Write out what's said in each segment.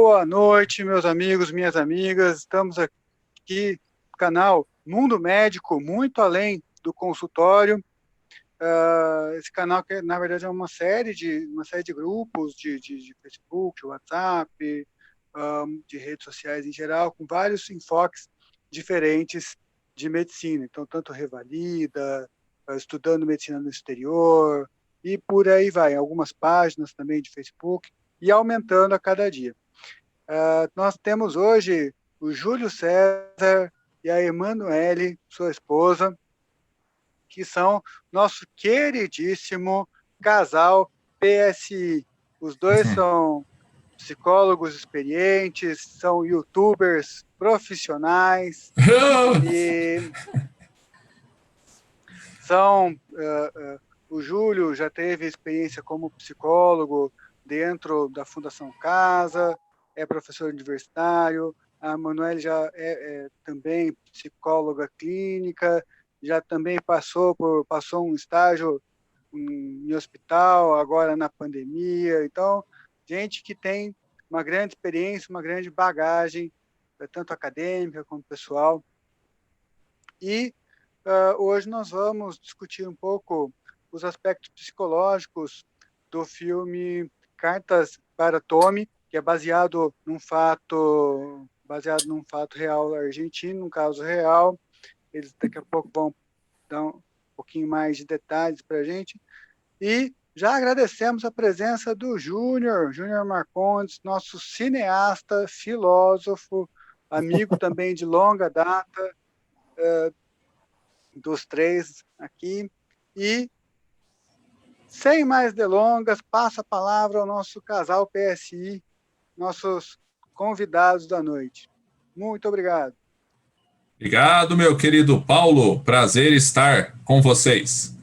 Boa noite, meus amigos, minhas amigas. Estamos aqui no canal Mundo Médico, muito além do consultório. Esse canal, que na verdade é uma série de grupos de Facebook, de WhatsApp, de redes sociais em geral, com vários enfoques diferentes de medicina. Então, tanto Revalida, estudando medicina no exterior, e por aí vai. Algumas páginas também de Facebook, e aumentando a cada dia. Nós temos hoje o Júlio César e a Emanuele, sua esposa, que são nosso queridíssimo casal PSI. Os dois são psicólogos experientes, são youtubers profissionais e são... o Júlio já teve experiência como psicólogo dentro da Fundação Casa, é professor universitário. A Manoel já é também psicóloga clínica, já também passou um estágio em hospital, agora na pandemia. Então, gente que tem uma grande experiência, uma grande bagagem, tanto acadêmica como pessoal. E hoje nós vamos discutir um pouco os aspectos psicológicos do filme Cartas para Tommy, que é baseado num fato real argentino, um caso real. Eles daqui a pouco vão dar um pouquinho mais de detalhes para a gente. E já agradecemos a presença do Júnior Marcondes, nosso cineasta, filósofo, amigo também de longa data, dos três aqui. E, sem mais delongas, passa a palavra ao nosso casal PSI, nossos convidados da noite. Muito obrigado. Obrigado, meu querido Paulo. Prazer estar com vocês.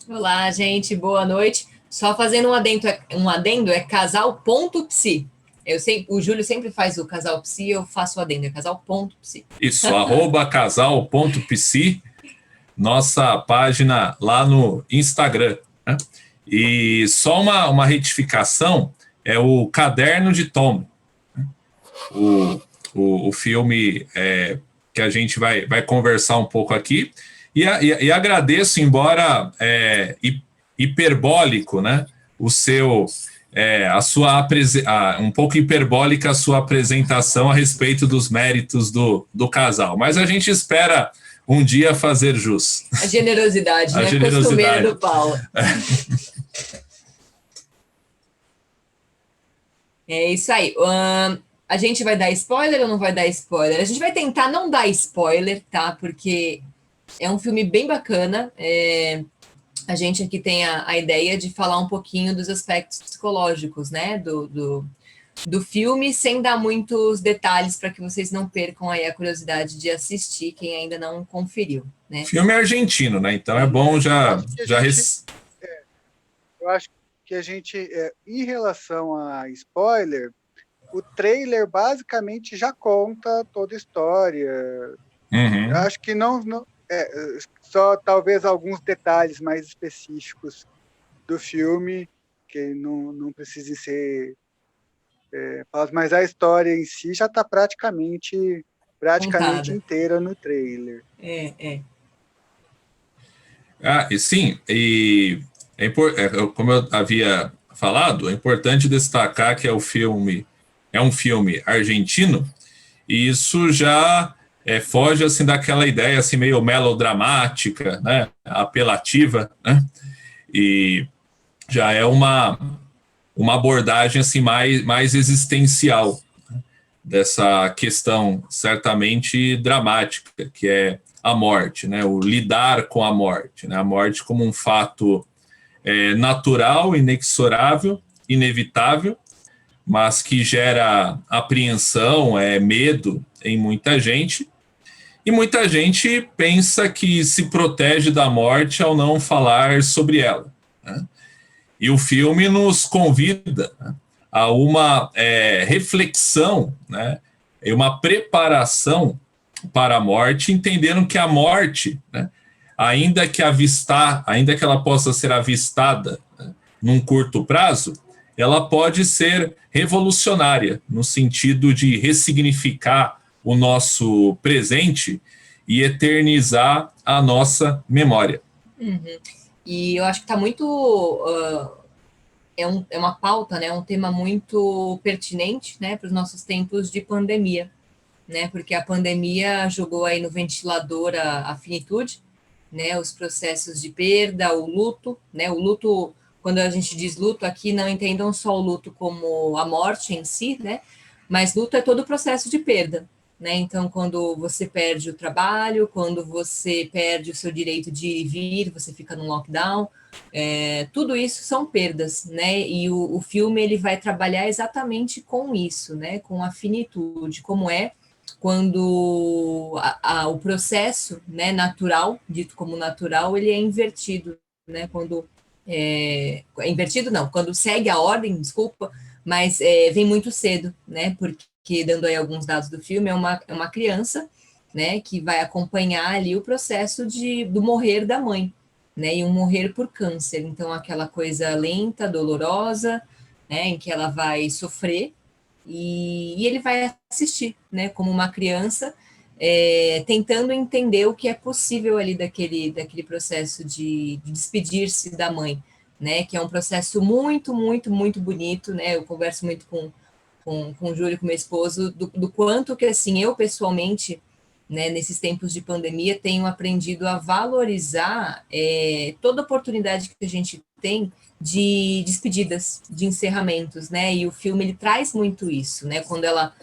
Olá, gente. Boa noite. Só fazendo um adendo é casal.psi. Eu sei, o Júlio sempre faz o casal psi, eu faço o adendo, é casal.psi. Isso, @casal.psi, nossa página lá no Instagram, né? E só uma retificação, é o Caderno de Tom, o filme que a gente vai conversar um pouco aqui, e agradeço, embora hiperbólico, né, um pouco hiperbólica a sua apresentação a respeito dos méritos do casal, mas a gente espera um dia fazer jus. A generosidade, né? Costumeira do Paulo. É isso aí. A gente vai dar spoiler ou não vai dar spoiler? A gente vai tentar não dar spoiler, tá? Porque é um filme bem bacana. A gente aqui tem a ideia de falar um pouquinho dos aspectos psicológicos, né? Do filme, sem dar muitos detalhes para que vocês não percam aí a curiosidade de assistir, quem ainda não conferiu, né? Filme argentino, né? Então é bom eu acho que a gente, em relação a spoiler, o trailer basicamente já conta toda a história. Uhum. Eu acho que só talvez alguns detalhes mais específicos do filme que não precisem ser mas a história em si já está praticamente inteira no trailer. E sim, como eu havia falado, é importante destacar que é um filme argentino, e isso já foge assim daquela ideia assim meio melodramática, né, apelativa, né, e já é uma abordagem assim mais existencial, né, dessa questão certamente dramática, que é a morte, né, o lidar com a morte, né, a morte como um fato natural, inexorável, inevitável, mas que gera apreensão, medo em muita gente, e muita gente pensa que se protege da morte ao não falar sobre ela, né? E o filme nos convida, né, a uma reflexão, né, e uma preparação para a morte, entendendo que a morte, né, ainda que ela possa ser avistada, né, num curto prazo, ela pode ser revolucionária, no sentido de ressignificar o nosso presente e eternizar a nossa memória. Uhum. E eu acho que está muito... é uma pauta, né, um tema muito pertinente, né, para os nossos tempos de pandemia, né, porque a pandemia jogou aí no ventilador a finitude, né, os processos de perda, o luto, né, o luto, quando a gente diz luto aqui, não entendam só o luto como a morte em si, né, mas luto é todo o processo de perda, né, então quando você perde o trabalho, quando você perde o seu direito de ir e vir, você fica no lockdown, tudo isso são perdas, né, e o filme ele vai trabalhar exatamente com isso, né, com a finitude, como é quando o processo, né, natural, dito como natural, ele é invertido, né, quando invertido não, quando segue a ordem, desculpa, mas vem muito cedo, né, porque dando aí alguns dados do filme, é uma criança, né, que vai acompanhar ali o processo do morrer da mãe, né, e um morrer por câncer, então aquela coisa lenta, dolorosa, né, em que ela vai sofrer, e ele vai assistir, né, como uma criança, tentando entender o que é possível ali daquele processo de despedir-se da mãe, né, que é um processo muito, muito, muito bonito, né, eu converso muito com o Júlio, com meu esposo, do quanto que, assim, eu pessoalmente, né, nesses tempos de pandemia, tenho aprendido a valorizar toda oportunidade que a gente tem de despedidas, de encerramentos, né, e o filme, ele traz muito isso, né, quando ela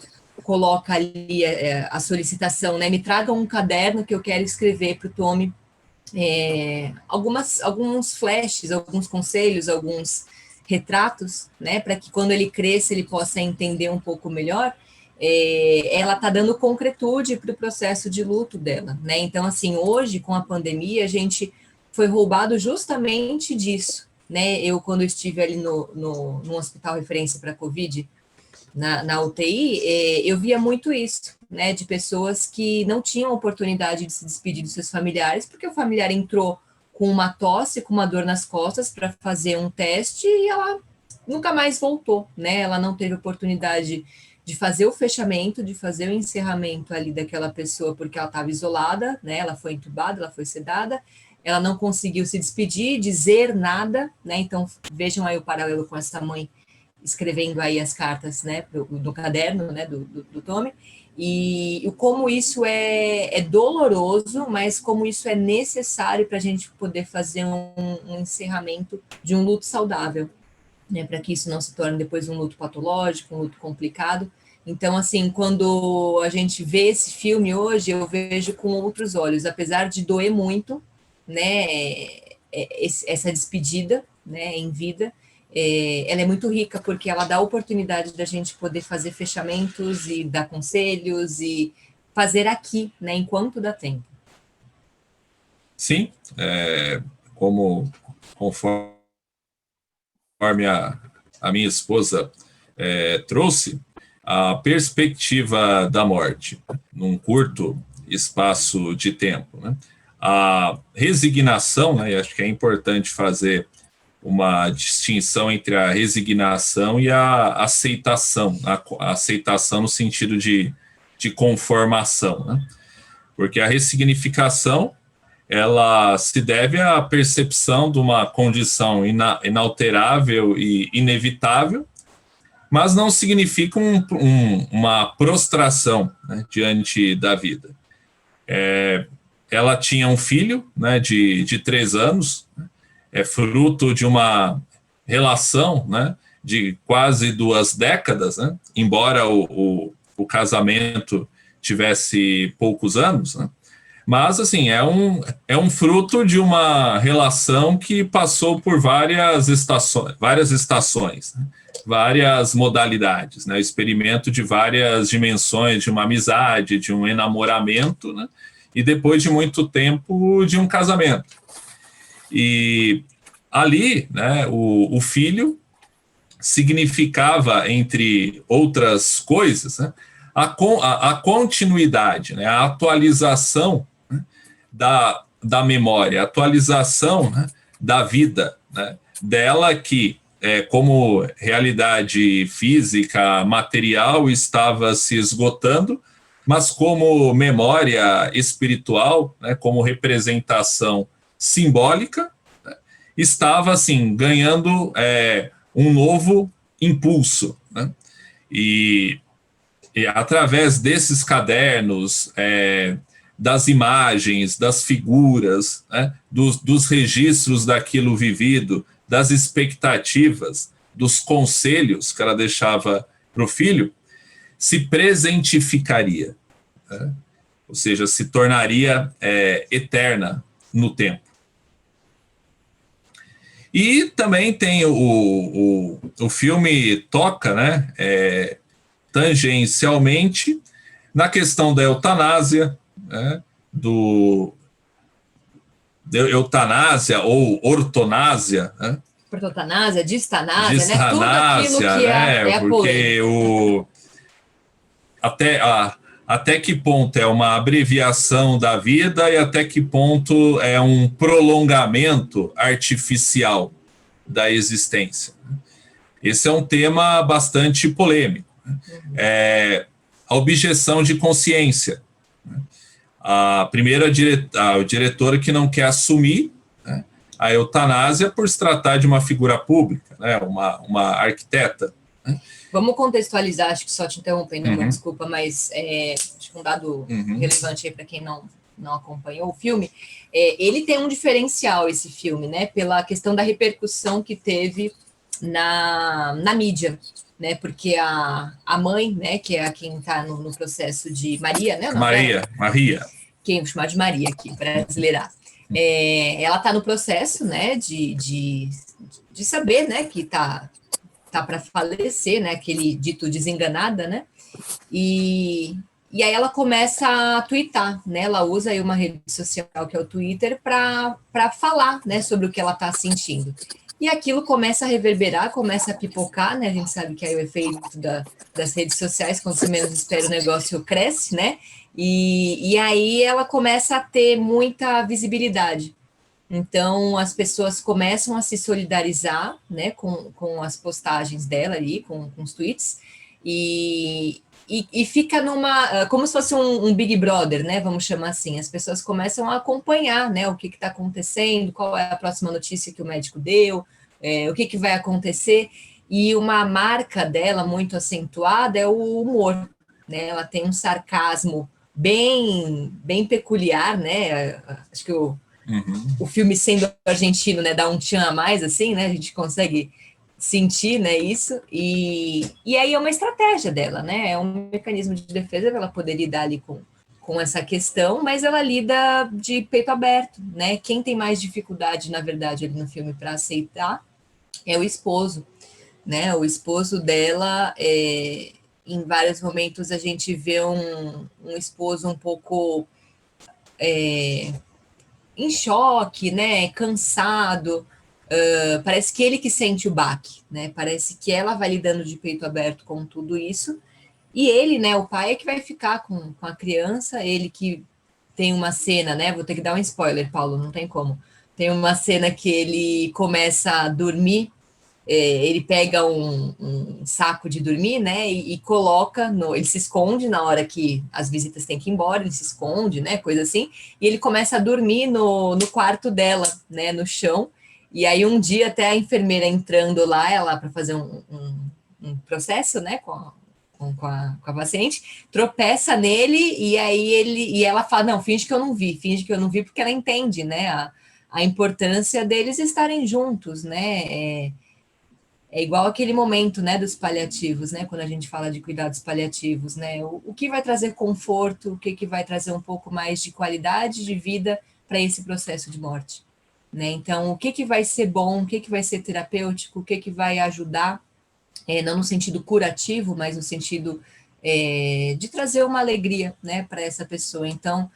coloca ali a solicitação, né, me traga um caderno que eu quero escrever para o Tommy, alguns flashes, alguns conselhos, alguns retratos, né, para que quando ele cresça ele possa entender um pouco melhor. Ela está dando concretude para o processo de luto dela, né? Então, assim, hoje, com a pandemia, a gente foi roubado justamente disso, né? Eu, quando estive ali no hospital referência para Covid, na UTI, eu via muito isso, né? De pessoas que não tinham oportunidade de se despedir dos seus familiares, porque o familiar entrou com uma tosse, com uma dor nas costas para fazer um teste e ela nunca mais voltou, né? Ela não teve oportunidade de fazer o fechamento, de fazer o encerramento ali daquela pessoa, porque ela estava isolada, né? Ela foi entubada, ela foi sedada, ela não conseguiu se despedir, dizer nada, né? Então, vejam aí o paralelo com essa mãe escrevendo aí as cartas, né? Do caderno, né? Do Tommy, e como isso é doloroso, mas como isso é necessário para a gente poder fazer um encerramento de um luto saudável, né, para que isso não se torne depois um luto patológico, um luto complicado. Então, assim, quando a gente vê esse filme hoje, eu vejo com outros olhos, apesar de doer muito, né, essa despedida, né, em vida, ela é muito rica, porque ela dá a oportunidade da gente poder fazer fechamentos e dar conselhos e fazer aqui, né, enquanto dá tempo. Sim, conforme a minha esposa trouxe, a perspectiva da morte num curto espaço de tempo, né? A resignação, né, e acho que é importante fazer uma distinção entre a resignação e a aceitação, a aceitação no sentido de conformação, né? Porque a ressignificação ela se deve à percepção de uma condição inalterável e inevitável, mas não significa uma prostração, né, diante da vida. Ela tinha um filho, né, de 3 anos, fruto de uma relação, né, de quase 2 décadas, né, embora o casamento tivesse poucos anos, né. Mas, assim, é um fruto de uma relação que passou por várias estações, né? Várias modalidades, né? Experimento de várias dimensões, de uma amizade, de um enamoramento, né? E depois de muito tempo, de um casamento. E ali, né, o filho significava, entre outras coisas, né, a continuidade, né, a atualização da memória, a atualização, né, da vida, né, dela que como realidade física, material, estava se esgotando, mas como memória espiritual, né, como representação simbólica, né, estava assim ganhando um novo impulso, né? E através desses cadernos, das imagens, das figuras, né, dos registros daquilo vivido, das expectativas, dos conselhos que ela deixava para o filho, se presentificaria, né? Ou seja, se tornaria eterna no tempo. E também tem o filme toca, né, tangencialmente na questão da eutanásia, né, eutanásia ou ortonásia, né? Ortotanásia, distanásia, né? Tudo aquilo Distanásia, que né? é a Porque até que ponto é uma abreviação da vida e até que ponto é um prolongamento artificial da existência. Esse é um tema bastante polêmico. A objeção de consciência. A diretora que não quer assumir, né, a eutanásia por se tratar de uma figura pública, né, uma arquiteta. Né? Vamos contextualizar, acho que só te interrompendo, desculpa, mas acho que um dado relevante aí para quem não acompanhou o filme. Ele tem um diferencial, esse filme, né, pela questão da repercussão que teve na mídia, né, porque a mãe, né, que é quem está no processo de Maria, né? Maria. Quem vou chamar de Maria aqui, brasileirar. Ela está no processo, né, de saber, né, que tá para falecer, né, aquele dito desenganada, né, e aí ela começa a twittar, né, ela usa aí uma rede social que é o Twitter para falar, né, sobre o que ela está sentindo. E aquilo começa a reverberar, começa a pipocar, né? A gente sabe que aí o efeito das redes sociais, quando você menos espera, o negócio cresce, né? E aí ela começa a ter muita visibilidade. Então, as pessoas começam a se solidarizar, né, com as postagens dela ali, com os tweets, e fica como se fosse um Big Brother, né, vamos chamar assim. As pessoas começam a acompanhar, né, o que está acontecendo, qual é a próxima notícia que o médico deu, o que vai acontecer, e uma marca dela muito acentuada é o humor, né, ela tem um sarcasmo bem peculiar, né, acho que o filme sendo argentino, né, dá um tchan a mais, assim, né, a gente consegue sentir, né, isso, e aí é uma estratégia dela, né, é um mecanismo de defesa para ela poder lidar ali com essa questão, mas ela lida de peito aberto, né, quem tem mais dificuldade, na verdade, ali no filme para aceitar é o esposo, né, o esposo dela, em vários momentos a gente vê um esposo um pouco em choque, né, cansado, parece que ele que sente o baque, né, parece que ela vai lidando de peito aberto com tudo isso, e ele, né, o pai é que vai ficar com a criança, ele que tem uma cena, né, vou ter que dar um spoiler, Paulo, não tem como, tem uma cena que ele começa a dormir, ele pega um saco de dormir, né, e coloca, ele se esconde na hora que as visitas têm que ir embora, ele se esconde, né, coisa assim, e ele começa a dormir no quarto dela, né, no chão, e aí um dia até a enfermeira entrando lá para fazer um processo, né, com a paciente, tropeça nele, e aí ela fala, não, finge que eu não vi, porque ela entende, né, a importância deles estarem juntos, né, é igual aquele momento, né, dos paliativos, né, quando a gente fala de cuidados paliativos, né, o que vai trazer conforto, o que vai trazer um pouco mais de qualidade de vida para esse processo de morte, né, então o que vai ser bom, o que vai ser terapêutico, o que vai ajudar, não no sentido curativo, mas no sentido de trazer uma alegria, né, para essa pessoa, então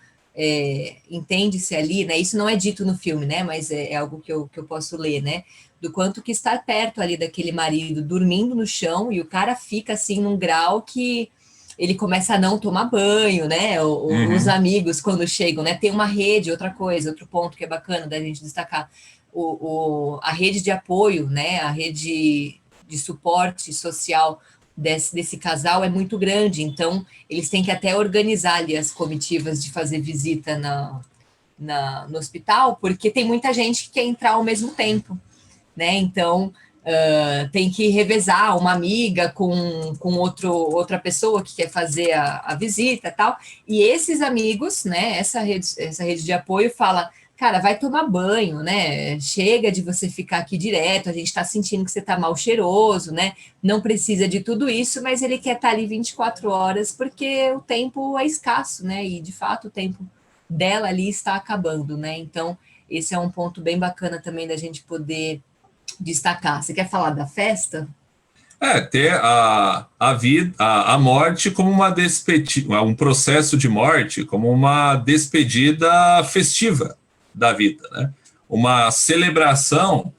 entende-se ali, né, isso não é dito no filme, né, mas é algo que eu posso ler, né, do quanto que estar perto ali daquele marido dormindo no chão e o cara fica assim num grau que ele começa a não tomar banho, né? Os amigos, quando chegam, né? Tem uma rede, outra coisa, outro ponto que é bacana da gente destacar. A rede de apoio, né? A rede de suporte social desse casal é muito grande, então eles têm que até organizar ali as comitivas de fazer visita no hospital, porque tem muita gente que quer entrar ao mesmo tempo, né? Então tem que revezar uma amiga com outra pessoa que quer fazer a visita e tal. E esses amigos, né? Essa rede de apoio fala, cara, vai tomar banho, né? Chega de você ficar aqui direto, a gente está sentindo que você está mal cheiroso, né? Não precisa de tudo isso, mas ele quer estar ali 24 horas porque o tempo é escasso, né? E de fato o tempo dela ali está acabando, né? Então, esse é um ponto bem bacana também da gente poder destacar. Você quer falar da festa? Ter a vida, a morte como uma despedida, um processo de morte como uma despedida festiva da vida, né? Uma celebração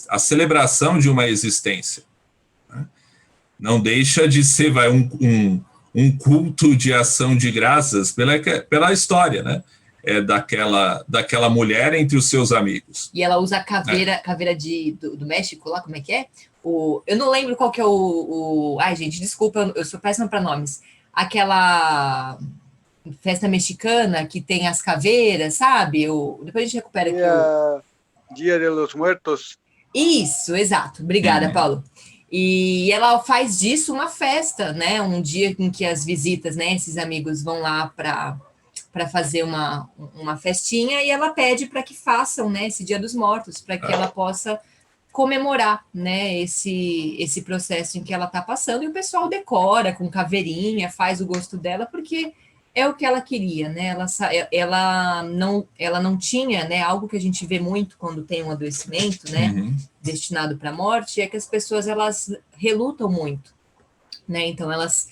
a celebração de uma existência, né? Não deixa de ser um culto de ação de graças pela história, né? Daquela mulher entre os seus amigos. E ela usa a caveira do México lá, como é que é? Eu não lembro qual que é Ai, gente, desculpa, eu sou péssima para nomes. Aquela festa mexicana que tem as caveiras, sabe? Depois a gente recupera aqui. Dia de los Muertos. Isso, exato. Obrigada, Paulo. E ela faz disso uma festa, né? Um dia em que as visitas, né? Esses amigos vão lá para fazer uma festinha e ela pede para que façam, né? Esse Dia dos Mortos, para que ela possa comemorar, né? Esse processo em que ela está passando, e o pessoal decora com caveirinha, faz o gosto dela, porque é o que ela queria, né? Ela não tinha, né? Algo que a gente vê muito quando tem um adoecimento, né? Destinado para a morte, é que as pessoas elas relutam muito, né? Então elas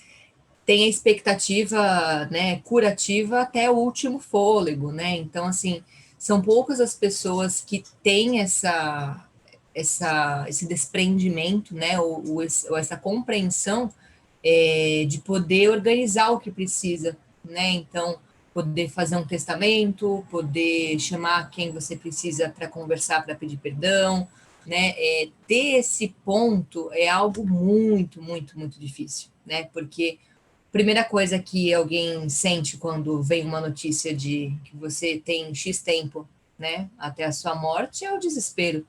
têm a expectativa, né? Curativa até o último fôlego, né? Então assim são poucas as pessoas que têm esse desprendimento, né? Ou essa compreensão de poder organizar o que precisa, né? Então, poder fazer um testamento, poder chamar quem você precisa para conversar, para pedir perdão, né? Ter esse ponto é algo muito, muito, muito difícil, né? Porque a primeira coisa que alguém sente quando vem uma notícia de que você tem X tempo, né, até a sua morte é o desespero,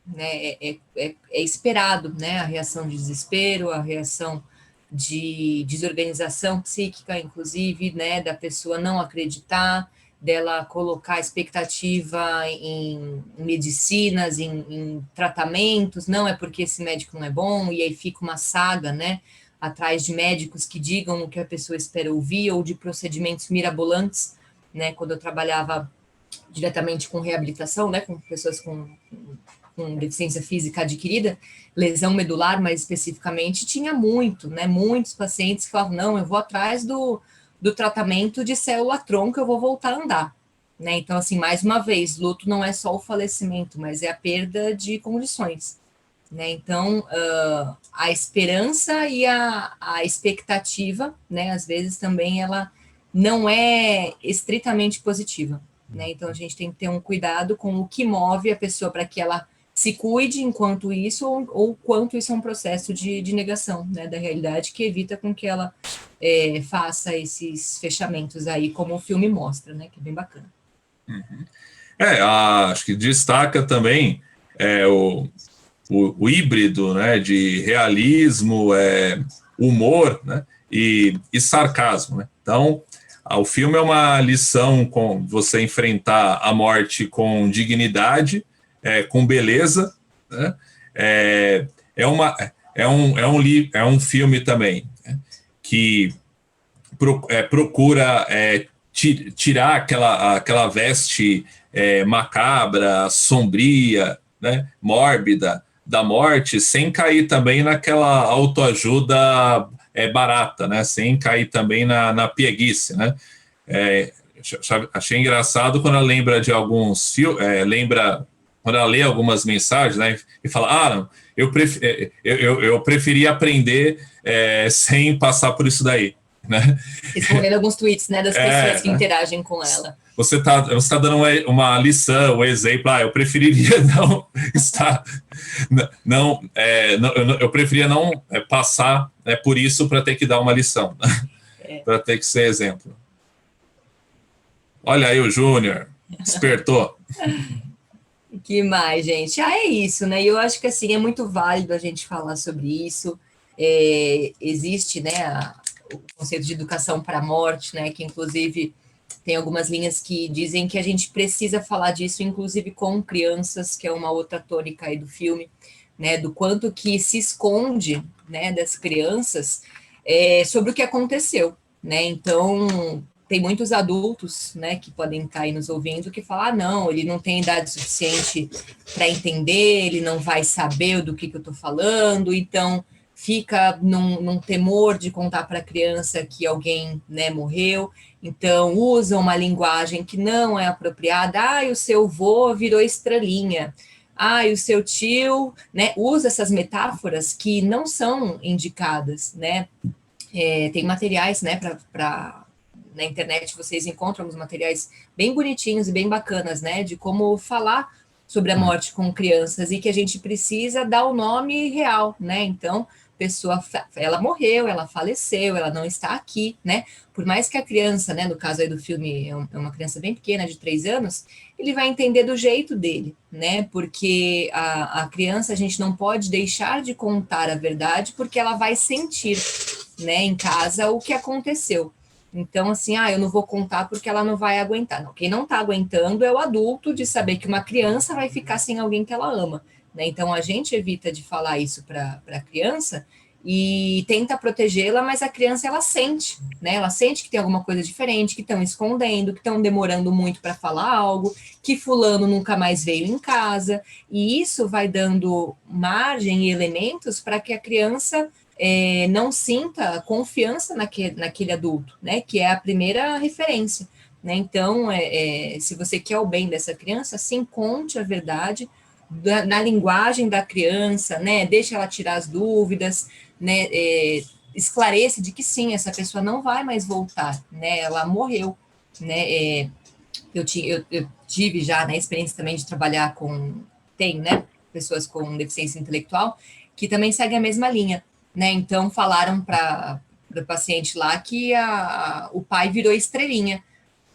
né? É esperado, né? A reação de desespero, a reação de desorganização psíquica, inclusive, né, da pessoa não acreditar, dela colocar expectativa em medicinas, em tratamentos, não é porque esse médico não é bom, e aí fica uma saga, né, atrás de médicos que digam o que a pessoa espera ouvir, ou de procedimentos mirabolantes, né, quando eu trabalhava diretamente com reabilitação, né, com pessoas com deficiência física adquirida, lesão medular mais especificamente, tinha muitos pacientes que falavam, não, eu vou atrás do tratamento de célula-tronco, eu vou voltar a andar, né? Então, assim, mais uma vez, luto não é só o falecimento, mas é a perda de condições, né? Então, a esperança e a expectativa, né, às vezes também ela não é estritamente positiva, né? Então, a gente tem que ter um cuidado com o que move a pessoa para que ela se cuide enquanto isso, ou quanto isso é um processo de negação, né, da realidade, que evita com que ela faça esses fechamentos aí, como o filme mostra, né, que é bem bacana. Acho que destaca também o híbrido, né, de realismo, humor, né, e sarcasmo, né? Então, o filme é uma lição com você enfrentar a morte com dignidade, com beleza, né? É um filme também, né, que procura tirar aquela veste macabra, sombria, né, mórbida da morte, sem cair também naquela autoajuda barata, né, sem cair também na pieguice, né? Achei engraçado quando ela lembra de alguns filmes, quando ela lê algumas mensagens, né, e fala, eu preferia aprender sem passar por isso daí, né? Respondendo alguns tweets, né, das pessoas que interagem com ela. Você tá dando uma lição, um exemplo. Eu preferiria não estar, eu preferia não passar por isso para ter que dar uma lição, para ter que ser exemplo. Olha aí o Júnior, despertou. Que mais, gente? É isso, né? E eu acho que assim é muito válido a gente falar sobre isso. Existe, né, o conceito de educação para a morte, né? Que inclusive tem algumas linhas que dizem que a gente precisa falar disso, inclusive com crianças, que é uma outra tônica aí do filme, né? Do quanto que se esconde, né, das crianças sobre o que aconteceu, né? Então tem muitos adultos, né, que podem estar aí nos ouvindo que falam, não, ele não tem idade suficiente para entender, ele não vai saber do que eu estou falando, então fica num temor de contar para a criança que alguém, né, morreu, então usa uma linguagem que não é apropriada, o seu vô virou estrelinha, e o seu tio, né, usa essas metáforas que não são indicadas, né, tem materiais, né, na internet vocês encontram uns materiais bem bonitinhos e bem bacanas, né, de como falar sobre a morte com crianças e que a gente precisa dar o nome real, né, então, pessoa, ela morreu, ela faleceu, ela não está aqui, né, por mais que a criança, né, no caso aí do filme, é uma criança bem pequena, de 3 anos, ele vai entender do jeito dele, né, porque a criança, a gente não pode deixar de contar a verdade, porque ela vai sentir, né, em casa o que aconteceu. Então, assim, eu não vou contar porque ela não vai aguentar. Não, quem não está aguentando é o adulto de saber que uma criança vai ficar sem alguém que ela ama, né? Então, a gente evita de falar isso para a criança e tenta protegê-la, mas a criança, ela sente, né? Ela sente que tem alguma coisa diferente, que estão escondendo, que estão demorando muito para falar algo, que fulano nunca mais veio em casa, e isso vai dando margem e elementos para que a criança não sinta confiança naquele adulto, né, que é a primeira referência, né, então, se você quer o bem dessa criança, sim, conte a verdade na linguagem da criança, né, deixa ela tirar as dúvidas, né, esclareça de que sim, essa pessoa não vai mais voltar, né, ela morreu, né, eu tive já, né, experiência também de trabalhar né, pessoas com deficiência intelectual, que também segue a mesma linha, né? Então falaram para o paciente lá que o pai virou estrelinha.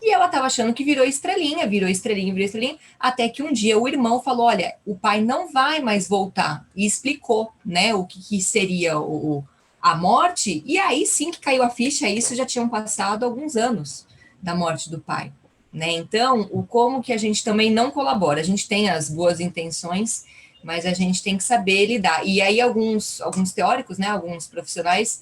E ela estava achando que virou estrelinha, até que um dia o irmão falou: olha, o pai não vai mais voltar, e explicou, né, o que seria a morte, e aí sim que caiu a ficha, isso já tinham passado alguns anos da morte do pai, né? Então, como que a gente também não colabora, a gente tem as boas intenções, mas a gente tem que saber lidar. E aí alguns teóricos, né, alguns profissionais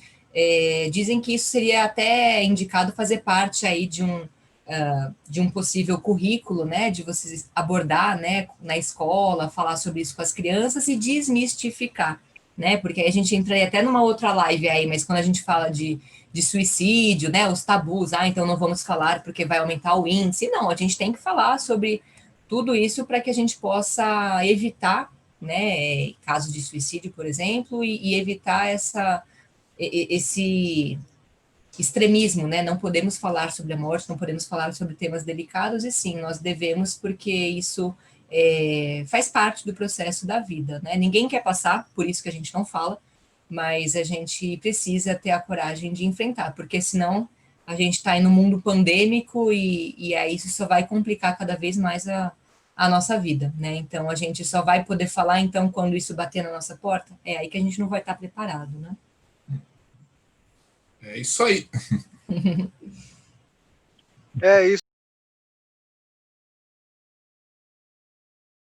dizem que isso seria até indicado fazer parte aí de um possível currículo, né, de você abordar, né, na escola, falar sobre isso com as crianças e desmistificar, né, porque aí a gente entra até numa outra live aí, mas quando a gente fala de suicídio, né, os tabus, então não vamos falar porque vai aumentar o índice, não, a gente tem que falar sobre tudo isso para que a gente possa evitar, né, casos de suicídio, por exemplo, e evitar esse extremismo, né? Não podemos falar sobre a morte, não podemos falar sobre temas delicados, e sim, nós devemos, porque isso faz parte do processo da vida, né? Ninguém quer passar, por isso que a gente não fala, mas a gente precisa ter a coragem de enfrentar, porque senão a gente está aí no mundo pandêmico e aí isso só vai complicar cada vez mais a nossa vida, né? Então a gente só vai poder falar então quando isso bater na nossa porta, é aí que a gente não vai estar preparado, né? É isso aí. É isso.